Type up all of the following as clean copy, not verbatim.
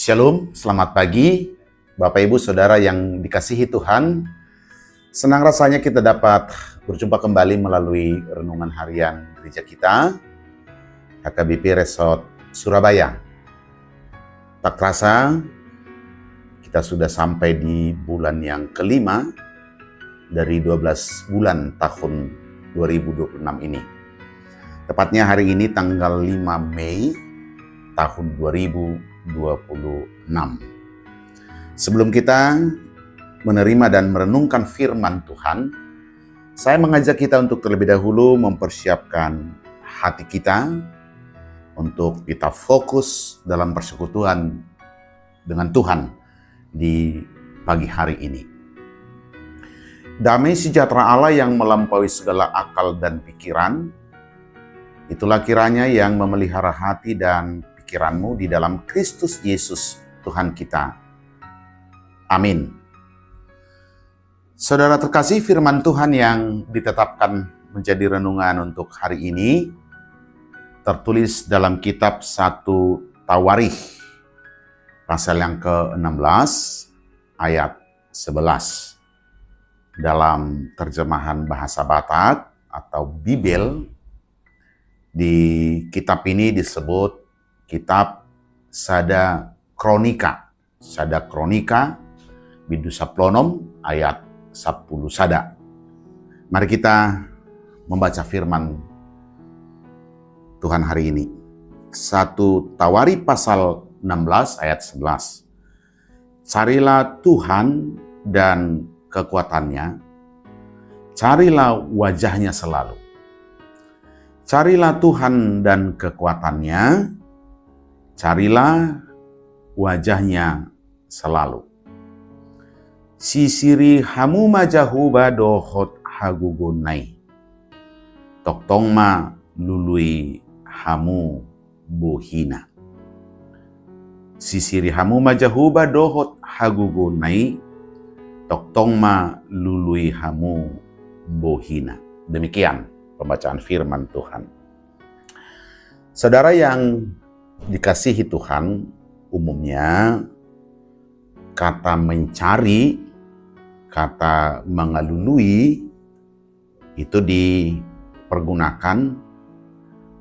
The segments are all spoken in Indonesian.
Shalom, selamat pagi Bapak Ibu Saudara yang dikasihi Tuhan. Senang rasanya kita dapat berjumpa kembali melalui renungan harian gereja kita, HKBP Resort Surabaya. Tak terasa kita sudah sampai di bulan yang kelima dari 12 bulan tahun 2026 ini. Tepatnya hari ini tanggal 5 Mei tahun 2026. Sebelum kita menerima dan merenungkan firman Tuhan, saya mengajak kita untuk terlebih dahulu mempersiapkan hati kita untuk kita fokus dalam persekutuan dengan Tuhan di pagi hari ini. Damai sejahtera Allah yang melampaui segala akal dan pikiran, itulah kiranya yang memelihara hati dan pikiranmu di dalam Kristus Yesus Tuhan kita. Amin. Saudara terkasih, firman Tuhan yang ditetapkan menjadi renungan untuk hari ini tertulis dalam kitab 1 Tawarikh pasal yang ke-16 ayat 11. Dalam terjemahan bahasa Batak atau Bibel, di kitab ini disebut kitab Sada Kronika. Sada Kronika, Bidusa Plonom, ayat 10 Sada. Mari kita membaca firman Tuhan hari ini. 1 Tawarikh pasal 16 ayat 11. Carilah Tuhan dan kekuatannya, carilah wajahnya selalu. Carilah Tuhan dan kekuatannya, carilah wajahnya selalu. Sisiri hamu majahuba dohot hagugunai. Toktongma lului hamu bohina. Sisiri hamu majahuba dohot hagugunai. Toktongma lului hamu bohina. Demikian pembacaan firman Tuhan. Saudara yang dikasihi Tuhan, umumnya kata mencari, kata mengalului itu dipergunakan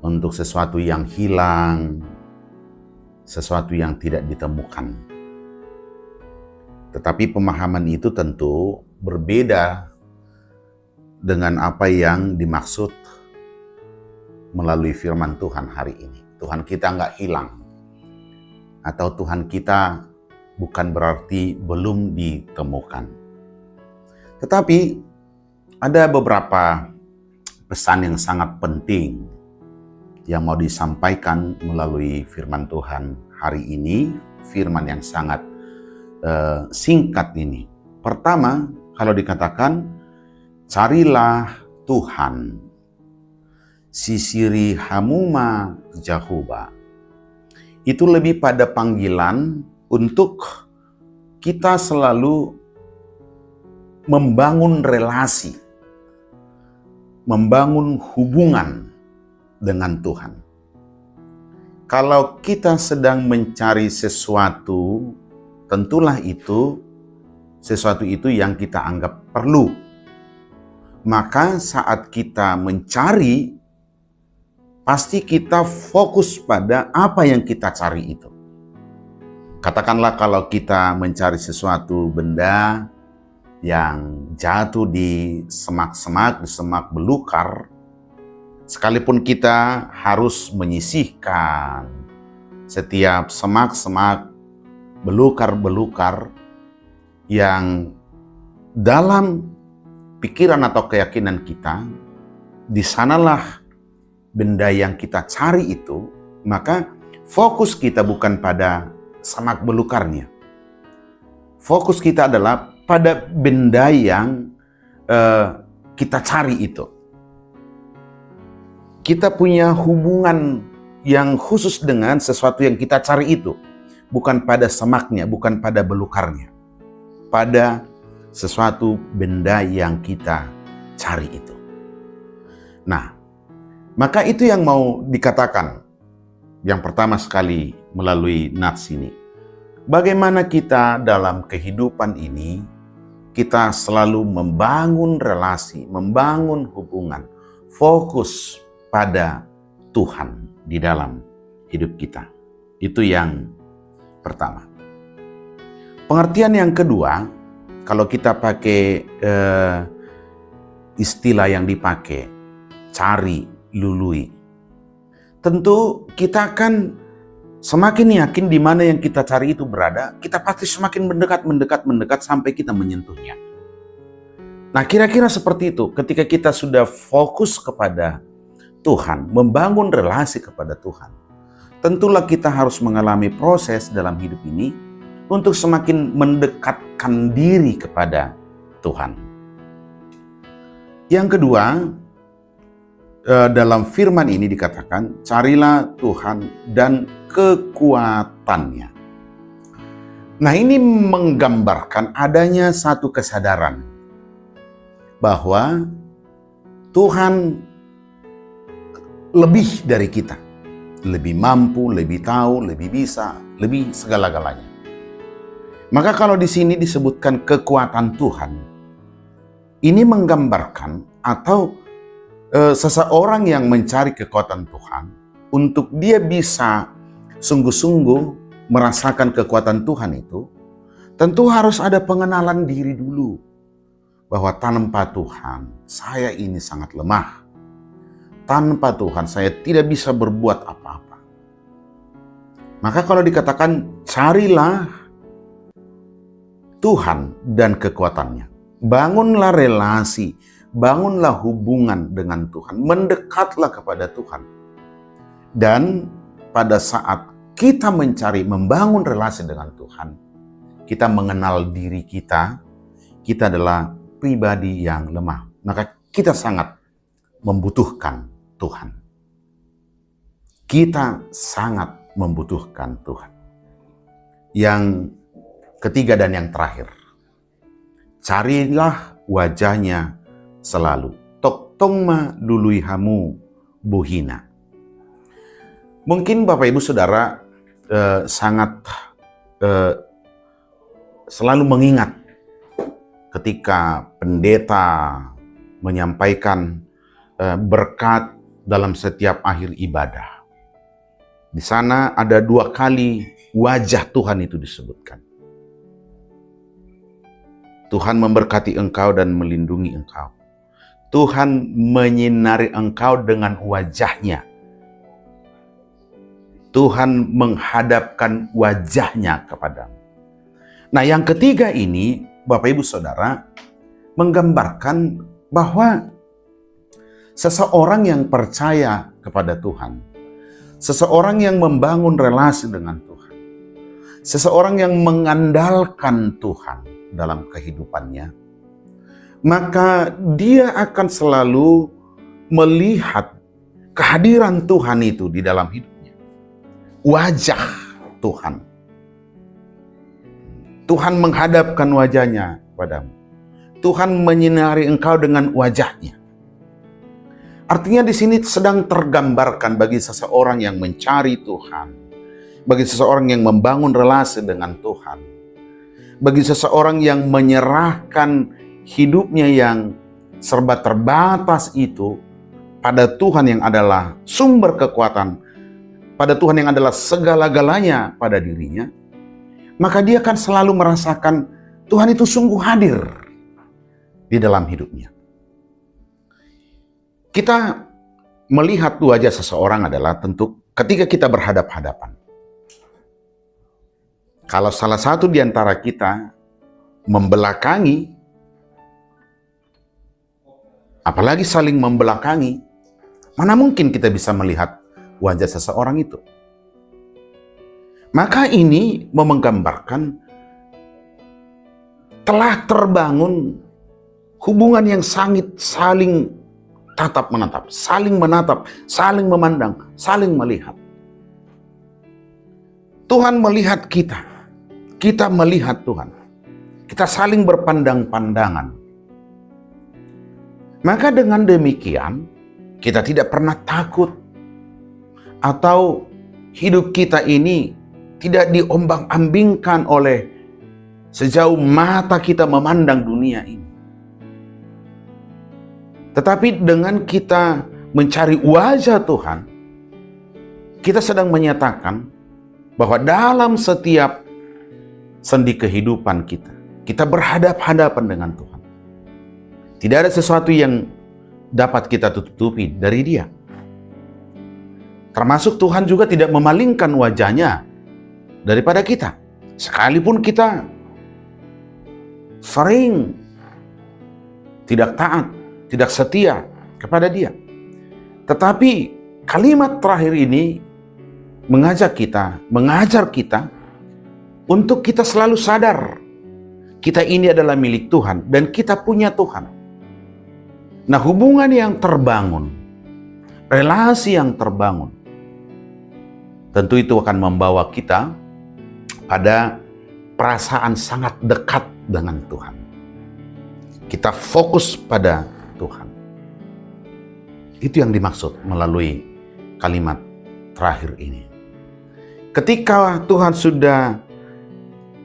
untuk sesuatu yang hilang, sesuatu yang tidak ditemukan. Tetapi pemahaman itu tentu berbeda dengan apa yang dimaksud melalui firman Tuhan hari ini. Tuhan kita nggak hilang, atau Tuhan kita bukan berarti belum ditemukan. Tetapi ada beberapa pesan yang sangat penting yang mau disampaikan melalui firman Tuhan hari ini, firman yang sangat singkat ini. Pertama, kalau dikatakan carilah Tuhan, sisiri hamuma jahuba, itu lebih pada panggilan untuk kita selalu membangun relasi, membangun hubungan dengan Tuhan. Kalau kita sedang mencari sesuatu, tentulah itu sesuatu itu yang kita anggap perlu. Maka saat kita mencari, pasti kita fokus pada apa yang kita cari itu. Katakanlah kalau kita mencari sesuatu benda yang jatuh di semak-semak, di semak belukar, sekalipun kita harus menyisihkan setiap semak-semak, belukar-belukar yang dalam pikiran atau keyakinan kita, di sanalah benda yang kita cari itu, maka fokus kita bukan pada semak belukarnya. Fokus kita adalah pada benda yang kita cari itu. Kita punya hubungan yang khusus dengan sesuatu yang kita cari itu. Bukan pada semaknya, bukan pada belukarnya. Pada sesuatu benda yang kita cari itu. Nah, maka itu yang mau dikatakan yang pertama sekali melalui nats ini. bagaimana kita dalam kehidupan ini, kita selalu membangun relasi, membangun hubungan, fokus pada Tuhan di dalam hidup kita. Itu yang pertama. Pengertian yang kedua, kalau kita pakai istilah yang dipakai, cari, lului. Tentu kita akan semakin yakin di mana yang kita cari itu berada, kita pasti semakin mendekat sampai kita menyentuhnya. Nah, kira-kira seperti itu ketika kita sudah fokus kepada Tuhan, membangun relasi kepada Tuhan. Tentulah kita harus mengalami proses dalam hidup ini untuk semakin mendekatkan diri kepada Tuhan. Yang kedua, dalam firman ini dikatakan, carilah Tuhan dan kekuatannya. Nah, ini menggambarkan adanya satu kesadaran bahwa Tuhan lebih dari kita. Lebih mampu, lebih tahu, lebih bisa, lebih segala-galanya. Maka kalau di sini disebutkan kekuatan Tuhan, ini menggambarkan atau seseorang yang mencari kekuatan Tuhan, untuk dia bisa sungguh-sungguh merasakan kekuatan Tuhan itu, tentu harus ada pengenalan diri dulu. Bahwa tanpa Tuhan, saya ini sangat lemah. Tanpa Tuhan, saya tidak bisa berbuat apa-apa. Maka kalau dikatakan, carilah Tuhan dan kekuatannya. Bangunlah relasi, bangunlah hubungan dengan Tuhan, mendekatlah kepada Tuhan. Dan pada saat kita mencari, membangun relasi dengan Tuhan, kita mengenal diri kita adalah pribadi yang lemah. Maka kita sangat membutuhkan Tuhan. Kita sangat membutuhkan Tuhan. Yang ketiga dan yang terakhir, carilah wajahnya selalu. Tok tongma lului hamu buhina. Mungkin Bapak Ibu Saudara sangat selalu mengingat ketika pendeta menyampaikan berkat dalam setiap akhir ibadah. Di sana ada 2 kali wajah Tuhan itu disebutkan. Tuhan memberkati engkau dan melindungi engkau. Tuhan menyinari engkau dengan wajahnya. Tuhan menghadapkan wajahnya kepadamu. Nah, yang ketiga ini, Bapak Ibu Saudara, menggambarkan bahwa seseorang yang percaya kepada Tuhan, seseorang yang membangun relasi dengan Tuhan, seseorang yang mengandalkan Tuhan dalam kehidupannya, maka dia akan selalu melihat kehadiran Tuhan itu di dalam hidupnya. Wajah Tuhan. Tuhan menghadapkan wajahnya padamu. Tuhan menyinari engkau dengan wajahnya. Artinya di sini sedang tergambarkan bagi seseorang yang mencari Tuhan, bagi seseorang yang membangun relasi dengan Tuhan, bagi seseorang yang menyerahkan hidupnya yang serba terbatas itu pada Tuhan yang adalah sumber kekuatan, pada Tuhan yang adalah segala-galanya pada dirinya, maka dia akan selalu merasakan Tuhan itu sungguh hadir di dalam hidupnya. Kita melihat wajah seseorang adalah tentu ketika kita berhadap-hadapan. Kalau salah satu di antara kita membelakangi, apalagi saling membelakangi, mana mungkin kita bisa melihat wajah seseorang itu. Maka ini menggambarkan telah terbangun hubungan yang saling tatap-menatap, saling menatap, saling memandang, saling melihat. Tuhan melihat kita, kita melihat Tuhan. Kita saling berpandang-pandangan. Maka dengan demikian, kita tidak pernah takut atau hidup kita ini tidak diombang-ambingkan oleh sejauh mata kita memandang dunia ini. Tetapi dengan kita mencari wajah Tuhan, kita sedang menyatakan bahwa dalam setiap sendi kehidupan kita, kita berhadap-hadapan dengan Tuhan. Tidak ada sesuatu yang dapat kita tutupi dari Dia. Termasuk Tuhan juga tidak memalingkan wajahnya daripada kita. Sekalipun kita sering tidak taat, tidak setia kepada Dia. Tetapi kalimat terakhir ini mengajar kita untuk kita selalu sadar kita ini adalah milik Tuhan dan kita punya Tuhan. Nah, hubungan yang terbangun, relasi yang terbangun, tentu itu akan membawa kita pada perasaan sangat dekat dengan Tuhan. Kita fokus pada Tuhan. Itu yang dimaksud melalui kalimat terakhir ini. Ketika Tuhan sudah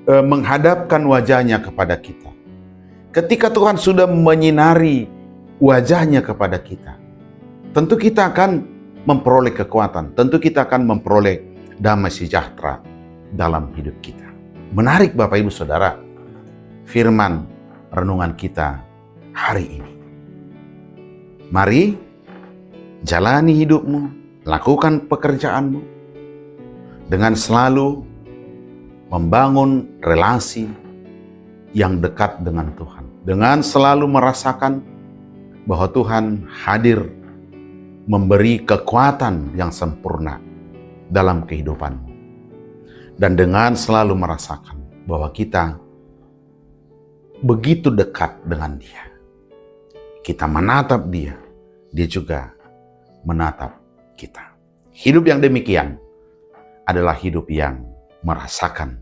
menghadapkan wajahnya kepada kita, ketika Tuhan sudah menyinari wajahnya kepada kita, tentu kita akan memperoleh kekuatan, tentu kita akan memperoleh damai sejahtera dalam hidup kita. Menarik Bapak Ibu Saudara, firman renungan kita hari ini. Mari jalani hidupmu, lakukan pekerjaanmu dengan selalu membangun relasi yang dekat dengan Tuhan, dengan selalu merasakan bahwa Tuhan hadir memberi kekuatan yang sempurna dalam kehidupanmu. Dan dengan selalu merasakan bahwa kita begitu dekat dengan Dia. Kita menatap Dia, Dia juga menatap kita. Hidup yang demikian adalah hidup yang merasakan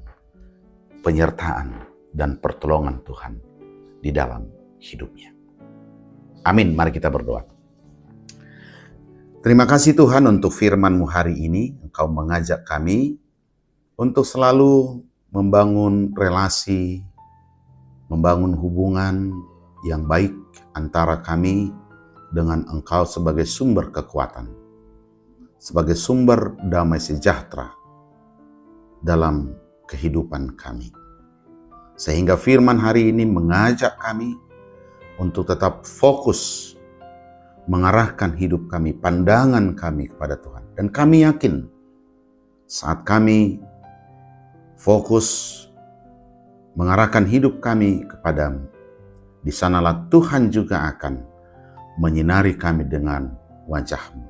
penyertaan dan pertolongan Tuhan di dalam hidupnya. Amin, mari kita berdoa. Terima kasih Tuhan untuk firman-Mu hari ini. Engkau mengajak kami untuk selalu membangun relasi, membangun hubungan yang baik antara kami dengan Engkau sebagai sumber kekuatan, sebagai sumber damai sejahtera dalam kehidupan kami. Sehingga firman hari ini mengajak kami untuk tetap fokus mengarahkan hidup kami, pandangan kami kepada Tuhan. Dan kami yakin saat kami fokus mengarahkan hidup kami kepadamu, di sanalah Tuhan juga akan menyinari kami dengan wajah-Mu.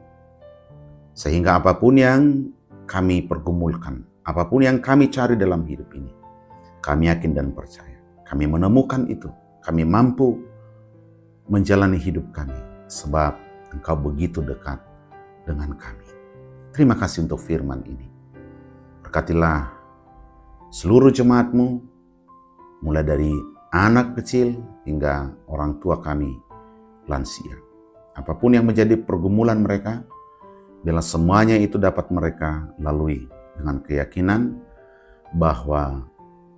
Sehingga apapun yang kami pergumulkan, apapun yang kami cari dalam hidup ini, kami yakin dan percaya, kami menemukan itu, kami mampu menjalani hidup kami, sebab Engkau begitu dekat dengan kami. Terima kasih untuk firman ini. Berkatilah seluruh jemaat-Mu, mulai dari anak kecil hingga orang tua kami, lansia. Apapun yang menjadi pergumulan mereka, biarlah semuanya itu dapat mereka lalui dengan keyakinan bahwa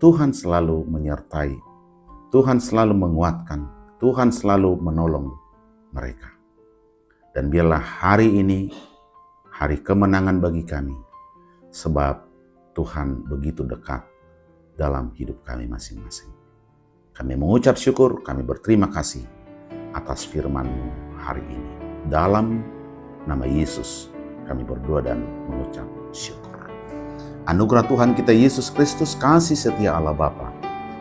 Tuhan selalu menyertai, Tuhan selalu menguatkan, Tuhan selalu menolong mereka. Dan biarlah hari ini hari kemenangan bagi kami, sebab Tuhan begitu dekat dalam hidup kami masing-masing. Kami mengucap syukur, kami berterima kasih atas firman-Mu hari ini. Dalam nama Yesus kami berdoa dan mengucap syukur. Anugerah Tuhan kita Yesus Kristus, kasih setia Allah Bapa,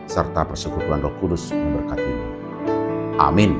serta persekutuan Roh Kudus memberkatimu. Amin.